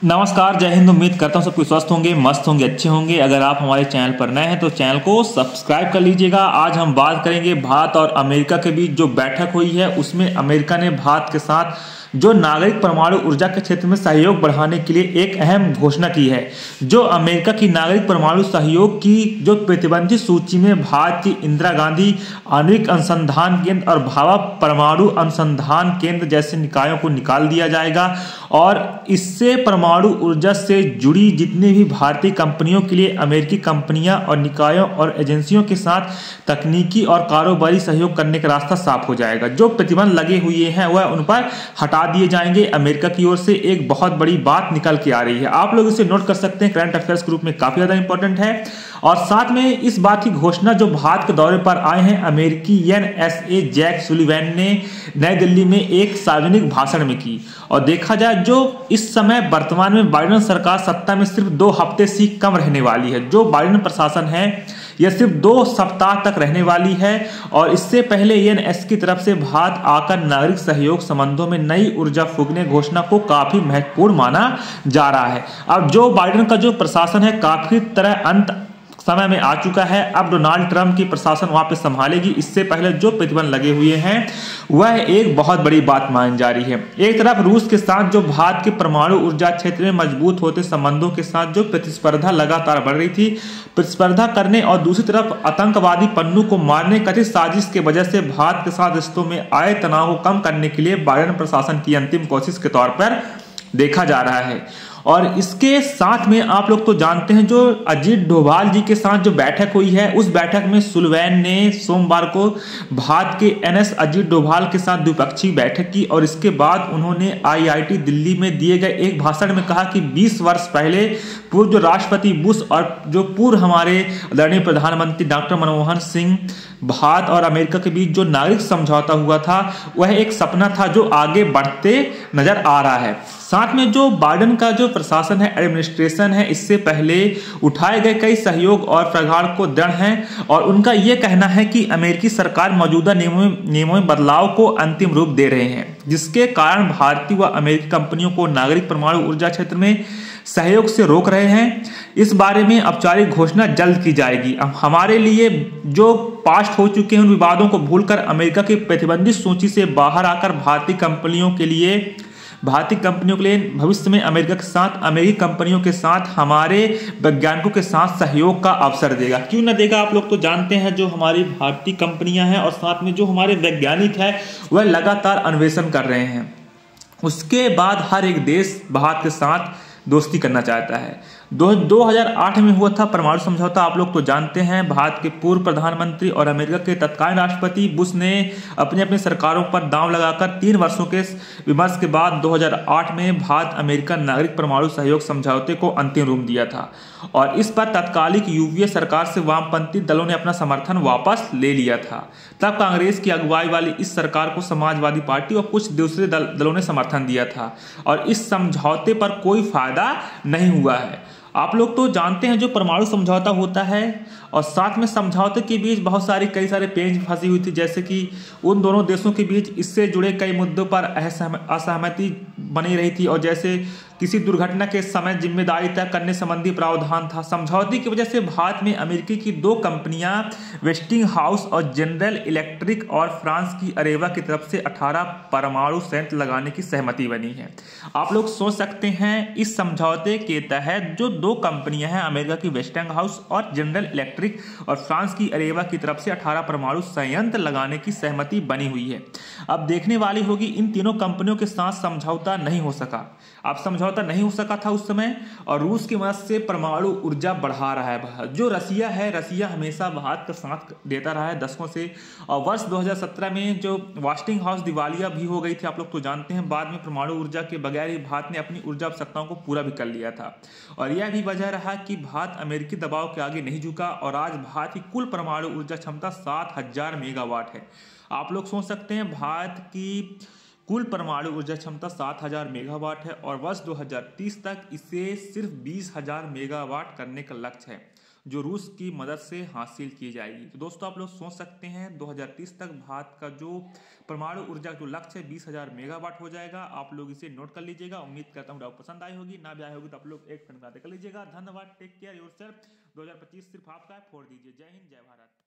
नमस्कार, जय हिंद। उम्मीद करता हूँ सब कुछ स्वस्थ होंगे, मस्त होंगे, अच्छे होंगे। अगर आप हमारे चैनल पर नए हैं तो चैनल को सब्सक्राइब कर लीजिएगा। आज हम बात करेंगे भारत और अमेरिका के बीच जो बैठक हुई है उसमें अमेरिका ने भारत के साथ जो नागरिक परमाणु ऊर्जा के क्षेत्र में सहयोग बढ़ाने के लिए एक अहम घोषणा की है। जो अमेरिका की नागरिक परमाणु सहयोग की जो प्रतिबंधित सूची में भारत की इंदिरा गांधी आणविक अनुसंधान केंद्र और भाभा परमाणु अनुसंधान केंद्र जैसे निकायों को निकाल दिया जाएगा और इससे परमाणु ऊर्जा से जुड़ी जितनी भी भारतीय कंपनियों के लिए अमेरिकी कंपनियां और निकायों और एजेंसियों के साथ तकनीकी और कारोबारी सहयोग करने का रास्ता साफ हो जाएगा। जो प्रतिबंध लगे हुए हैं वह उन पर हटा दिए जाएंगे। अमेरिका की ओर से एक बहुत बड़ी बात निकल के आ रही है, आप लोग इसे नोट कर सकते हैं। करंट अफेयर्स ग्रुप में काफी ज्यादा इंपॉर्टेंट है। और साथ में इस बात की घोषणा जो भारत के दौरे पर आए हैं अमेरिकी NSA जैक सुलिवैन ने नई दिल्ली में एक सार्वजनिक भाषण में की। और देखा जाए जो इस समय वर्तमान में बाइडेन सरकार सत्ता में सिर्फ 2 हफ्ते से कम रहने वाली है। जो बाइडेन प्रशासन है यह सिर्फ 2 सप्ताह तक रहने वाली है और इससे पहले NS की तरफ से भारत आकर नागरिक सहयोग संबंधों में नई ऊर्जा फूंकने घोषणा को काफी महत्वपूर्ण माना जा रहा है। अब जो बाइडेन का जो प्रशासन है काफी तरह अंत समय में आ चुका है। अब डोनाल्ड ट्रंप की प्रशासन वहां पे संभालेगी। इससे पहले जो प्रतिबंध लगे हुए हैं वह एक बहुत बड़ी बात मानी जा रही है। एक तरफ रूस के साथ जो भारत के परमाणु ऊर्जा क्षेत्र में मजबूत होते संबंधों के साथ जो प्रतिस्पर्धा लगातार बढ़ रही थी, प्रतिस्पर्धा करने और दूसरी तरफ आतंकवादी पन्नू को मारने कथित साजिश की वजह से भारत के साथ रिश्तों में आए तनाव को कम करने के लिए बाइडेन प्रशासन की अंतिम कोशिश के तौर पर देखा जा रहा है। और इसके साथ में आप लोग तो जानते हैं जो अजीत डोभाल जी के साथ जो बैठक हुई है उस बैठक में सुलिवैन ने सोमवार को भारत के NS अजीत डोभाल के साथ द्विपक्षीय बैठक की और इसके बाद उन्होंने IIT दिल्ली में दिए गए एक भाषण में कहा कि 20 वर्ष पहले पूर्व जो राष्ट्रपति बुश और जो पूर्व हमारे आदरणीय प्रधानमंत्री डॉक्टर मनमोहन सिंह भारत और अमेरिका के बीच जो नागरिक समझौता हुआ था वह एक सपना था जो आगे बढ़ते नजर आ रहा है। साथ में जो बाइडेन का जो प्रशासन है, एडमिनिस्ट्रेशन है, इससे पहले उठाए गए कई सहयोग और प्रगाढ़ को दृढ़ हैं और उनका यह कहना है कि अमेरिकी सरकार मौजूदा नियमों में बदलाव को अंतिम रूप दे रहे हैं जिसके कारण भारतीय व अमेरिकी कंपनियों को नागरिक परमाणु ऊर्जा क्षेत्र में सहयोग से रोक रहे हैं। इस बारे में औपचारिक घोषणा जल्द की जाएगी। हमारे लिए जो पास्ट हो चुके हैं उन विवादों को भूलकर अमेरिका की प्रतिबंधित सूची से बाहर आकर भारतीय कंपनियों के लिए भविष्य में अमेरिकी कंपनियों के साथ हमारे वैज्ञानिकों के साथ सहयोग का अवसर देगा। क्यों ना देगा। आप लोग तो जानते हैं जो हमारी भारतीय कंपनियां हैं और साथ में जो हमारे वैज्ञानिक हैं वह लगातार अन्वेषण कर रहे हैं। उसके बाद हर एक देश भारत के साथ दोस्ती करना चाहता है। 2008 में हुआ था परमाणु समझौता, आप लोग तो जानते हैं। भारत के पूर्व प्रधानमंत्री और अमेरिका के तत्कालीन राष्ट्रपति बुश ने अपनी सरकारों पर दांव लगाकर 3 वर्षों के विमर्श के बाद 2008 में भारत अमेरिका नागरिक परमाणु सहयोग समझौते को अंतिम रूप दिया था और इस पर तत्कालिक UPA सरकार से वामपंथी दलों ने अपना समर्थन वापस ले लिया था। तब कांग्रेस की अगुवाई वाली इस सरकार को समाजवादी पार्टी और कुछ दूसरे दलों ने समर्थन दिया था और इस समझौते पर कोई फायदा नहीं हुआ है। आप लोग तो जानते हैं जो परमाणु समझौता होता है और साथ में समझौते के बीच कई सारे पेंच फंसी हुई थी, जैसे कि उन दोनों देशों के बीच इससे जुड़े कई मुद्दों पर असहमति बनी रही थी और जैसे किसी दुर्घटना के समय जिम्मेदारी तय करने संबंधी प्रावधान था। समझौते की वजह से भारत में अमेरिकी की 2 कंपनियां वेस्टिंग हाउस और जनरल इलेक्ट्रिक और फ्रांस की अरेवा की तरफ से 18 परमाणु संयंत्र लगाने की सहमति बनी है। आप लोग सोच सकते हैं इस समझौते के तहत जो 2 कंपनियां हैं अमेरिका की वेस्टिंग हाउस और जनरल इलेक्ट्रिक और फ्रांस की अरेवा की तरफ से 18 परमाणु संयंत्र लगाने की सहमति बनी हुई है। अब देखने वाली होगी इन तीनों कंपनियों के साथ समझौता नहीं हो सका। अब समझौता नहीं हो सका था उस समय और रूस की मदद से परमाणु ऊर्जा बढ़ा रहा है। जो रसिया है, रसिया हमेशा भारत का साथ देता रहा है दशकों से और वर्ष 2017 में जो वेस्टिंग हाउस दिवालिया भी हो गई थी, आप लोग तो जानते हैं। बाद में परमाणु ऊर्जा के बगैर ही भारत ने अपनी ऊर्जा आवश्यकताओं को पूरा भी कर लिया था और यह भी वजह रहा कि भारत अमेरिकी दबाव के आगे नहीं झुका और आज भारत की कुल परमाणु ऊर्जा क्षमता 7000 मेगावाट है। आप लोग सोच सकते हैं भारत की कुल परमाणु ऊर्जा क्षमता 7000 मेगावाट है और वर्ष 2030 तक इसे सिर्फ 20000 मेगावाट करने का लक्ष्य है। जो रूस की मदद से हासिल की जाएगी। तो दोस्तों आप लोग सोच सकते हैं 2030 तक भारत का जो परमाणु ऊर्जा जो लक्ष्य है 20,000 मेगावाट हो जाएगा। आप लोग इसे नोट कर लीजिएगा। उम्मीद करता हूँ आपको पसंद आई होगी, ना भी आई होगी तो आप लोग एक फ्रेंड कर लीजिएगा। धन्यवाद, टेक केयर योरसेल्फ। 2025 सिर्फ आपका है, फोड़ दीजिए। जय हिंद, जय भारत।